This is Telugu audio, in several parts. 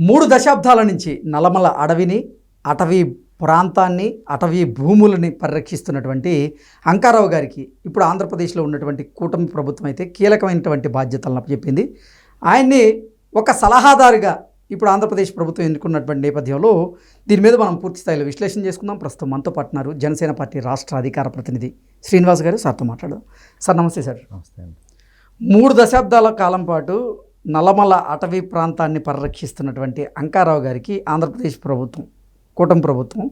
3 దశాబ్దాల నుంచి నల్లమల అడవిని, అటవీ ప్రాంతాన్ని, అటవీ భూములని పరిరక్షిస్తున్నటువంటి అంకారావు గారికి ఇప్పుడు ఆంధ్రప్రదేశ్లో ఉన్నటువంటి కూటమి ప్రభుత్వం అయితే కీలకమైనటువంటి బాధ్యతలను అప్పచెప్పింది. ఆయన్ని ఒక సలహాదారుగా ఇప్పుడు ఆంధ్రప్రదేశ్ ప్రభుత్వం ఎన్నుకున్నటువంటి నేపథ్యంలో దీని మీద మనం పూర్తి స్థాయిలో విశ్లేషణ చేసుకుందాం. ప్రస్తుతం మనతో పాటున్నారు జనసేన పార్టీ రాష్ట్ర అధికార ప్రతినిధి శ్రీనివాస్ గారు. సార్తో మాట్లాడదాం. సార్ నమస్తే. సార్ నమస్తే అండి. 3 దశాబ్దాల కాలం పాటు నల్లమల అటవీ ప్రాంతాన్ని పరిరక్షిస్తున్నటువంటి అంకారావు గారికి ఆంధ్రప్రదేశ్ ప్రభుత్వం, కూటమి ప్రభుత్వం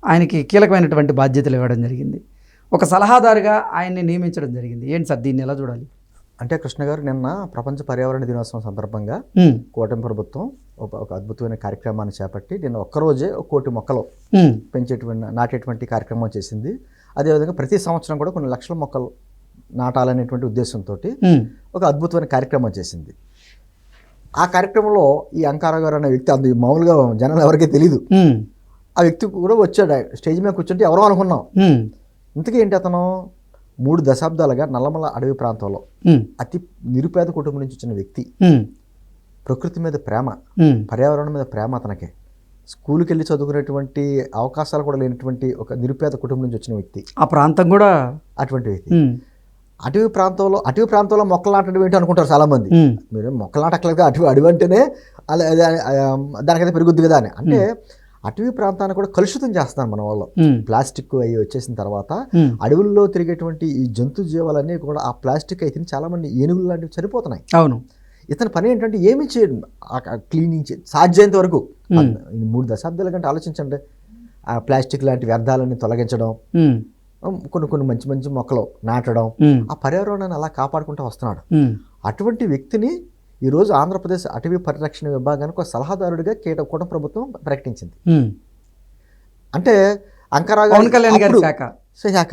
ఆయనకి కీలకమైనటువంటి బాధ్యతలు ఇవ్వడం జరిగింది. ఒక సలహాదారుగా ఆయన్ని నియమించడం జరిగింది. ఏంటి సార్, దీన్ని ఎలా చూడాలి? అంటే కృష్ణ గారు, నిన్న ప్రపంచ పర్యావరణ దినోత్సవం సందర్భంగా కూటమి ప్రభుత్వం ఒక అద్భుతమైన కార్యక్రమాన్ని చేపట్టి నిన్న ఒక్కరోజే 1 కోటి మొక్కలు నాటేటువంటి కార్యక్రమం చేసింది. అదేవిధంగా ప్రతి సంవత్సరం కూడా కొన్ని లక్షల మొక్కలు నాటాలనేటువంటి ఉద్దేశంతో ఒక అద్భుతమైన కార్యక్రమం చేసింది. ఆ కార్యక్రమంలో ఈ అంకారావు గారు అనే వ్యక్తి, అది మామూలుగా జనాలు ఎవరికీ తెలీదు. ఆ వ్యక్తి కూడా వచ్చాడు, స్టేజ్ మీద కూర్చుంటే ఎవరో అనుకున్నాం. ఇంతకీ ఏంటి, అతను 3 దశాబ్దాలుగా నల్లమల అడవి ప్రాంతంలో అతి నిరుపేద కుటుంబం నుంచి వచ్చిన వ్యక్తి. ప్రకృతి మీద ప్రేమ, పర్యావరణం మీద ప్రేమ అతనికి. స్కూల్కి వెళ్ళి చదువుకునేటువంటి అవకాశాలు కూడా లేనటువంటి ఒక నిరుపేద కుటుంబం నుంచి వచ్చిన వ్యక్తి. ఆ ప్రాంతం కూడా అటువంటి వ్యక్తి. అటవీ ప్రాంతంలో మొక్కలు నాటడం ఏంటి అనుకుంటారు చాలామంది. మీరు మొక్కలు నాటట్లేదు, అడవి అంటేనే దానికైతే పెరుగుద్ది కదా అని. అంటే అటవీ ప్రాంతాన్ని కూడా కలుషితం చేస్తున్నారు మన వాళ్ళు. ప్లాస్టిక్ అవి వచ్చేసిన తర్వాత అడవుల్లో తిరిగేటువంటి ఈ జంతు జీవాలన్నీ కూడా ఆ ప్లాస్టిక్ అయితే చాలా మంది ఏనుగులు లాంటివి చనిపోతున్నాయి. అవును. ఇతని పని ఏంటంటే ఏమి చేయడం, క్లీనింగ్ సాధ్యమైనంత వరకు. 3 దశాబ్దాల కంటే ఆలోచించండి. ఆ ప్లాస్టిక్ లాంటి వ్యర్థాలని తొలగించడం, కొన్ని మంచి మంచి మొక్కలు నాటడం, ఆ పర్యావరణాన్ని అలా కాపాడుకుంటూ వస్తున్నాడు. అటువంటి వ్యక్తిని ఈరోజు ఆంధ్రప్రదేశ్ అటవీ పరిరక్షణ విభాగానికి ఒక సలహాదారుడిగా కూటమి ప్రభుత్వం ప్రకటించింది. అంటే అంకారావు గారు శాఖ.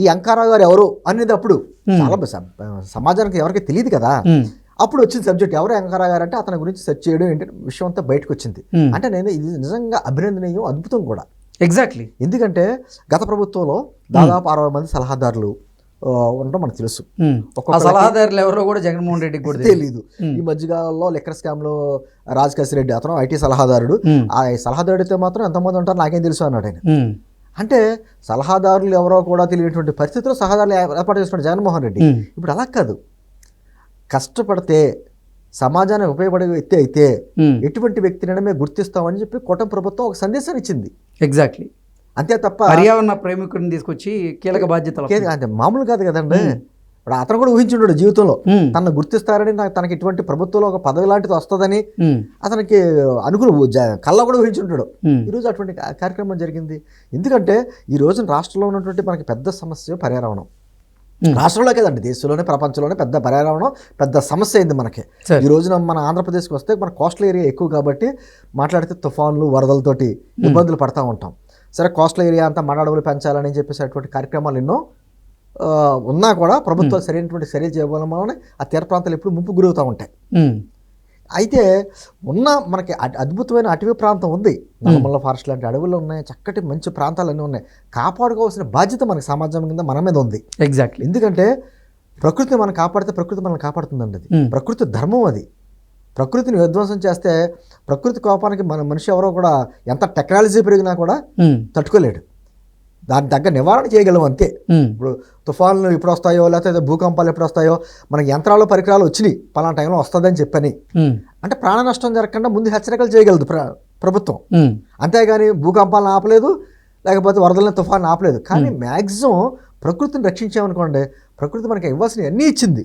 ఈ అంకారావు గారు ఎవరు అనేది అప్పుడు చాలా సమాజానికి ఎవరికి తెలియదు కదా. అప్పుడు వచ్చిన సబ్జెక్ట్ ఎవరు అంకారావు గారు అంటే అతని గురించి సెర్చ్ చేయడం ఏంటి విషయం అంతా బయటకు వచ్చింది. అంటే నేను ఇది నిజంగా అభినందనీయం, అద్భుతం కూడా. ఎగ్జాక్ట్లీ. ఎందుకంటే గత ప్రభుత్వంలో దాదాపు 60 మంది సలహాదారులు ఉండడం మనకు తెలుసు. సలహాదారులు ఎవరో కూడా జగన్మోహన్ రెడ్డికి కూడా తెలీదు. ఈ మధ్యకాలంలో లిక్కర్ స్కామ్ లో రాజకేశ్ రెడ్డి, అతను ఐటీ సలహాదారుడు. ఆ సలహాదారుడు అయితే మాత్రం ఎంతమంది ఉంటారు నాకేం తెలుసు అన్నాడు ఆయన. అంటే సలహాదారులు ఎవరో కూడా తెలియనటువంటి పరిస్థితుల్లో సలహాదారులు ఏర్పాటు చేస్తున్నాడు జగన్మోహన్ రెడ్డి. ఇప్పుడు అలా కాదు, కష్టపడితే సమాజానికి ఉపయోగపడే వ్యక్తి అయితే ఎటువంటి వ్యక్తినైనా మేము గుర్తిస్తామని చెప్పి కూటమి ప్రభుత్వం ఒక సందేశాన్ని ఇచ్చింది. ఎగ్జాక్ట్లీ. అంతే తప్ప పర్యావరణ ప్రేమికుడిని తీసుకొచ్చి కీలక బాధ్యతలు అంటే మామూలు కాదు కదండి. ఇప్పుడు అతను కూడా ఊహించుంటాడు జీవితంలో తనను గుర్తిస్తారని, తనకి ఇటువంటి ప్రభుత్వంలో ఒక పదవి లాంటిది వస్తుందని అతనికి కళ్ళ కూడా ఊహించుంటాడు. ఈరోజు అటువంటి కార్యక్రమం జరిగింది. ఎందుకంటే ఈ రోజున రాష్ట్రంలో ఉన్నటువంటి మనకి పెద్ద సమస్య పర్యావరణం. రాష్ట్రంలో కదండి, దేశంలోనే ప్రపంచంలోనే పెద్ద పర్యావరణం పెద్ద సమస్య అయింది మనకి. ఈ రోజున మన ఆంధ్రప్రదేశ్కి వస్తే మన కోస్టల్ ఏరియా ఎక్కువ కాబట్టి మాట్లాడితే తుఫాన్లు వరదలతోటి ఇబ్బందులు పడతా ఉంటాం. సరే, కోస్టల్ ఏరియా అంతా మడడవులు పెంచాలని చెప్పేసి అటువంటి కార్యక్రమాలు ఎన్నో ఉన్నా కూడా ప్రభుత్వాలు సరైనటువంటి చర్యలు చేయడం వలన ఆ తీర ప్రాంతాలు ఎప్పుడు ముంపు గురవుతూ ఉంటాయి. అయితే మనకి అద్భుతమైన అటవీ ప్రాంతం ఉంది. నల్లమల ఫారెస్ట్ లాంటి అడవులు ఉన్నాయి, చక్కటి మంచి ప్రాంతాలు అన్నీ ఉన్నాయి. కాపాడుకోవాల్సిన బాధ్యత మనకి సమాజం కింద మన మీద ఉంది. ఎగ్జాక్ట్లీ. ఎందుకంటే ప్రకృతిని మనం కాపాడితే ప్రకృతి మనల్ని కాపాడుతుందండి. అది ప్రకృతి ధర్మం. అది ప్రకృతిని విధ్వంసం చేస్తే ప్రకృతి కోపానికి మనిషి ఎవరో కూడా ఎంత టెక్నాలజీ పెరిగినా కూడా తట్టుకోలేడు. దాని తగ్గ నివారణ చేయగలం అంతే. ఇప్పుడు తుఫాన్లు ఎప్పుడు వస్తాయో లేకపోతే భూకంపాలు ఎప్పుడు వస్తాయో మనకి యంత్రాలు పరికరాలు వచ్చినాయి, పలానా టైంలో వస్తుందని చెప్పని అంటే ప్రాణ నష్టం జరగకుండా ముందు హెచ్చరికలు చేయగలదు ప్రభుత్వం. అంతేగాని భూకంపాలను ఆపలేదు, లేకపోతే వరదలను తుఫాన్ని ఆపలేదు. కానీ మ్యాక్సిమం ప్రకృతిని రక్షించామనుకోండి, ప్రకృతి మనకి ఇవ్వాల్సినవి అన్నీ ఇచ్చింది.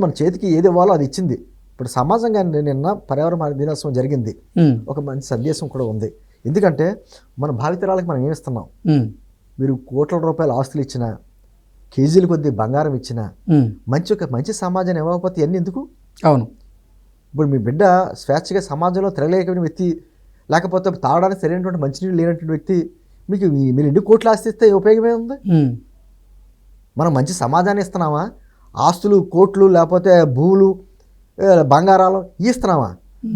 మన చేతికి ఏది ఇవ్వాలో అది ఇచ్చింది. ఇప్పుడు సమాజంగా నిన్న పర్యావరణ దినోత్సవం జరిగింది. ఒక మంచి సందేశం కూడా ఉంది. ఎందుకంటే మన భావితరాలకు మనం ఏమిస్తున్నాం? మీరు కోట్ల రూపాయల ఆస్తులు ఇచ్చినా, కేజీల కొద్ది బంగారం ఇచ్చినా, మంచి సమాజాన్ని ఇవ్వకపోతే ఎన్ని ఎందుకు? అవును. ఇప్పుడు మీ బిడ్డ స్వేచ్ఛగా సమాజంలో తిరగలేకపోయిన వ్యక్తి, లేకపోతే తాగడానికి సరైనటువంటి మంచినీళ్ళు లేనటువంటి వ్యక్తి, మీరు ఎన్ని కోట్లు ఆస్తి ఇస్తే ఉపయోగమే ఉంది? మనం మంచి సమాజాన్ని ఇస్తున్నామా? ఆస్తులు, కోట్లు, లేకపోతే భూములు, బంగారాలు ఇస్తున్నామా?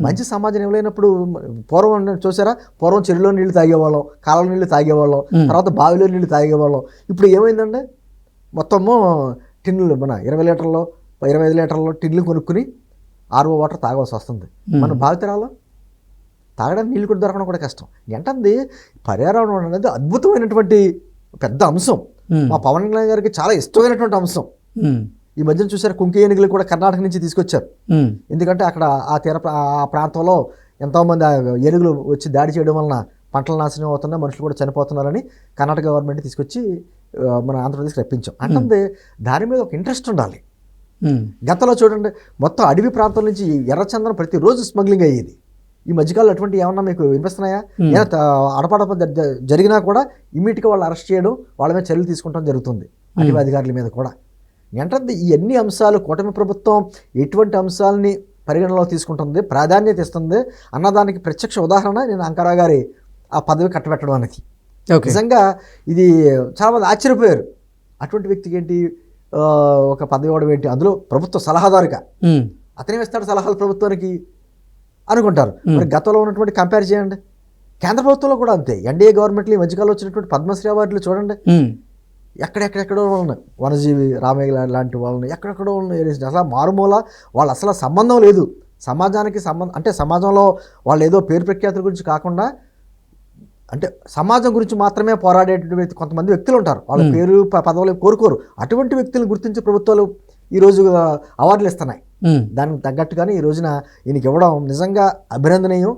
మంచి సమాజం ఇవ్వలేనప్పుడు పూర్వం చూసారా, పూర్వం చెరువులో నీళ్లు తాగేవాళ్ళం, కాలువ నీళ్లు తాగేవాళ్ళం, తర్వాత బావిలో నీళ్లు తాగేవాళ్ళం. ఇప్పుడు ఏమైందండి, మొత్తము టిన్నులు మన 20 లీటర్లో 25 లీటర్లో టిన్నులు కొనుక్కుని ఆర్ఓ వాటర్ తాగవలసి వస్తుంది. మన భావితరాల్లో తాగడానికి నీళ్ళు కూడా దొరకడం కూడా కష్టం. ఏంటంది పర్యావరణం అనేది అద్భుతమైనటువంటి పెద్ద అంశం. మా పవన్ కళ్యాణ్ గారికి చాలా ఇష్టమైనటువంటి అంశం. ఈ మధ్యన చూసారు కుంకి ఏనుగులు కూడా కర్ణాటక నుంచి తీసుకొచ్చారు. ఎందుకంటే అక్కడ ఆ ప్రాంతంలో ఎంతోమంది ఏనుగులు వచ్చి దాడి చేయడం వలన పంటలు నాశనం అవుతున్నాయి, మనుషులు కూడా చనిపోతున్నారని కర్ణాటక గవర్నమెంట్ తీసుకొచ్చి మన ఆంధ్రప్రదేశ్కి రప్పించాం. అంటే దాని మీద ఒక ఇంట్రెస్ట్ ఉండాలి. గతంలో చూడండి మొత్తం అడవి ప్రాంతం నుంచి ఎర్రచందనం ప్రతిరోజు స్మగ్లింగ్ అయ్యేది. ఈ మధ్యకాలంలో అటువంటి ఏమన్నా మీకు వినిపిస్తున్నాయా? అడపడప జరిగినా కూడా ఇమ్మీడియట్గా వాళ్ళు అరెస్ట్ చేయడం, వాళ్ళ మీద చర్యలు తీసుకుంటాం జరుగుతుంది అటవీ అధికారుల మీద కూడా. ఏంటంటే ఈ అన్ని అంశాలు కూటమి ప్రభుత్వం ఎటువంటి అంశాలని పరిగణనలో తీసుకుంటుంది, ప్రాధాన్యత ఇస్తుంది అన్నదానికి ప్రత్యక్ష ఉదాహరణ నేను అంకారావు గారి ఆ పదవి కట్టబెట్టడం అనేది. నిజంగా ఇది చాలామంది ఆశ్చర్యపోయారు. అటువంటి వ్యక్తికి ఏంటి ఒక పదవి ఇవ్వడం ఏంటి, అందులో ప్రభుత్వ సలహాదారుగా అతనే వేస్తాడు సలహాలు ప్రభుత్వానికి అనుకుంటారు. మరి గతంలో ఉన్నటువంటి కంపేర్ చేయండి, కేంద్ర ప్రభుత్వంలో కూడా అంతే. ఎన్డీఏ గవర్నమెంట్లో ఈ మధ్యకాలంలో వచ్చినటువంటి పద్మశ్రీ అవార్డులు చూడండి, ఎక్కడెక్కడెక్కడో ఉన్నాయి. వనజీవి రామయ్య లాంటి వాళ్ళని ఎక్కడెక్కడో ఉన్నాయి. అసలు మారుమూల వాళ్ళు అసలు సంబంధం లేదు సమాజానికి. అంటే సమాజంలో వాళ్ళు ఏదో పేరు ప్రఖ్యాతుల గురించి కాకుండా అంటే సమాజం గురించి మాత్రమే పోరాడేటువంటి కొంతమంది వ్యక్తులు ఉంటారు. వాళ్ళ పేరు పదవులు కోరుకోరు. అటువంటి వ్యక్తులను గుర్తించి ప్రభుత్వాలు ఈరోజు అవార్డులు ఇస్తున్నాయి. దానికి తగ్గట్టుగానే ఈ రోజున ఈయనకి ఇవ్వడం నిజంగా అభినందనీయం.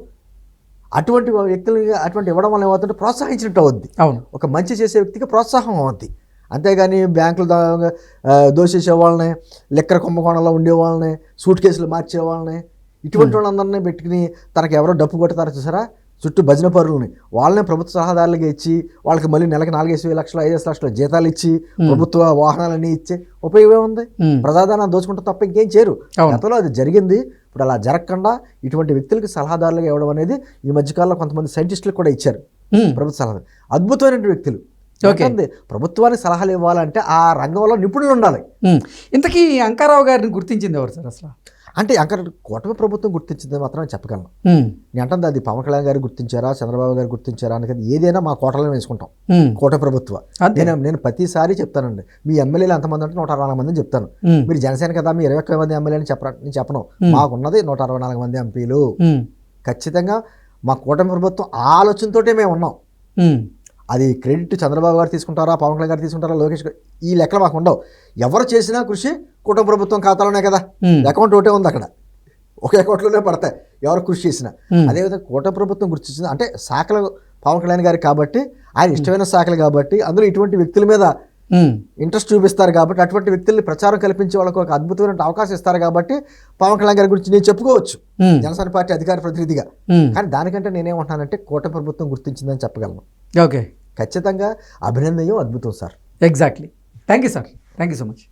అటువంటి వ్యక్తులకి అటువంటి ఇవ్వడం వల్ల ఏమవుతుంటే ప్రోత్సహించినట్టు అవుద్ది. ఒక మంచి చేసే వ్యక్తికి ప్రోత్సాహం అవుద్ది. అంతేగాని బ్యాంకులు దోషేసే వాళ్ళని, లెక్కర కుంభకోణంలో ఉండే వాళ్ళని, సూట్ కేసులు మార్చే వాళ్ళని, ఇటువంటి వాళ్ళందరినీ పెట్టుకుని తనకు ఎవరో డప్పు కొడతారో చూసారా, చుట్టూ భజన పరులని వాళ్ళనే ప్రభుత్వ సలహాదారులుగా ఇచ్చి వాళ్ళకి మళ్ళీ నెలకి 4-5 లక్షలు 5 లక్షల జీతాలు ఇచ్చి ప్రభుత్వ వాహనాలన్నీ ఇచ్చే ఉపయోగం ఉంది. ప్రజాధనాన్ని దోచుకుంటే తప్ప ఇంకేం చేయరు. గతంలో అది జరిగింది. ఇప్పుడు అలా జరగకుండా ఇటువంటి వ్యక్తులకి సలహాదారులుగా ఇవ్వడం అనేది ఈ మధ్యకాలంలో కొంతమంది సైంటిస్టులకు కూడా ఇచ్చారు ప్రభుత్వ సలహాదారు. అద్భుతమైన వ్యక్తులు. ప్రభుత్వానికి సలహాలు ఇవ్వాలంటే ఆ రంగంలో నిపుణులు ఉండాలి. ఇంతకీ అంకారావు గారిని గుర్తించింది ఎవరు సార్ అసలు? అంటే అక్కడ కూటమి ప్రభుత్వం గుర్తించింది మాత్రమే చెప్పగలను. నేను అంటే అది పవన్ కళ్యాణ్ గారు గుర్తించారా, చంద్రబాబు గారు గుర్తించారా అని ఏదైనా మా కోటలో వేసుకుంటాం. కూటమి ప్రభుత్వం నేను ప్రతిసారి చెప్తానండి, మీ ఎమ్మెల్యేలు ఎంతమంది అంటే 164 మందిని చెప్తాను. మీరు జనసేన కదా మీ 21 మంది ఎమ్మెల్యేని నేను చెప్పను. మాకున్నది 164 మంది ఎంపీలు. ఖచ్చితంగా మా కూటమి ప్రభుత్వం ఆలోచనతోటే మేము ఉన్నాం. అది క్రెడిట్ చంద్రబాబు గారు తీసుకుంటారా, పవన్ కళ్యాణ్ గారు తీసుకుంటారా, లోకేష్ గారు, ఈ లెక్కలు మాకు ఉండవు. ఎవరు చేసినా కృషి కుటుంబ ప్రభుత్వం ఖాతాలోనే కదా. అకౌంట్ ఒకటే ఉంది అక్కడ, ఒకే అకౌంట్లోనే పడతాయి ఎవరు కృషి చేసినా. అదేవిధంగా కూటమి ప్రభుత్వం గుర్తించింది అంటే శాఖలు పవన్ కళ్యాణ్ గారు కాబట్టి, ఆయన ఇష్టమైన శాఖలు కాబట్టి, అందులో ఇటువంటి వ్యక్తుల మీద ఇంట్రెస్ట్ చూపిస్తారు కాబట్టి, అటువంటి వ్యక్తుల్ని ప్రచారం కల్పించే వాళ్ళకు ఒక అద్భుతమైన అవకాశం ఇస్తారు కాబట్టి పవన్ కళ్యాణ్ గారి గురించి నేను చెప్పుకోవచ్చు జనసేన పార్టీ అధికార ప్రతినిధిగా. కానీ దానికంటే నేనేమంటానంటే కూటమి ప్రభుత్వం గుర్తించిందని చెప్పగలను. ఓకే, ఖచ్చితంగా అభినందనీయం, అద్భుతం sir. Exactly. Thank you sir, thank you so much.